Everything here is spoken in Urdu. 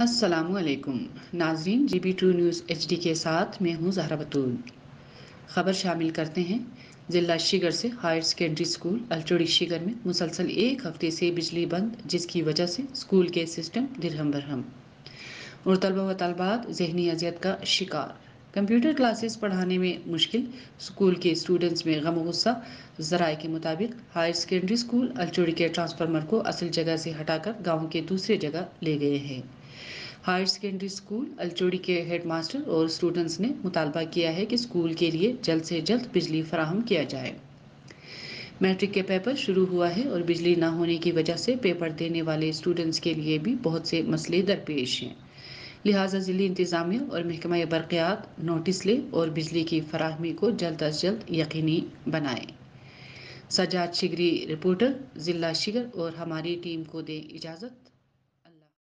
السلام علیکم ناظرین، G B true news H D کے ساتھ میں ہوں زہرا بطول۔ خبر شامل کرتے ہیں۔ ضلع شیگر سے ہائر سیکنڈری اسکول الچوڑی شیگر میں مسلسل ایک ہفتے سے بجلی بند، جس کی وجہ سے اسکول کے سسٹم درہم برہم اور طلبہ و طالبات ذہنی اذیت کا شکار۔ کمپیوٹر کلاسز پڑھانے میں مشکل، اسکول کے اسٹوڈنٹس میں غم و غصہ۔ ذرائع کے مطابق ہائر سیکنڈری اسکول الچوڑی کے ٹرانسفارمر کو اصل جگہ سے ہٹا کر گاؤں کے دوسرے جگہ لے گئے ہیں۔ ہائر سیکنڈری اسکول الچوڑی کے ہیڈ ماسٹر اور اسٹوڈنٹس نے مطالبہ کیا ہے کہ اسکول کے لیے جلد سے جلد بجلی فراہم کیا جائے۔ میٹرک کے پیپر شروع ہوا ہے اور بجلی نہ ہونے کی وجہ سے پیپر دینے والے اسٹوڈنٹس کے لیے بھی بہت سے مسئلے درپیش ہیں، لہٰذا ضلعی انتظامیہ اور محکمہ برقیات نوٹس لے اور بجلی کی فراہمی کو جلد از جلد یقینی بنائے۔ سجاد شگری رپورٹر، ضلع شگر، اور ہماری ٹیم کو دیں اجازت۔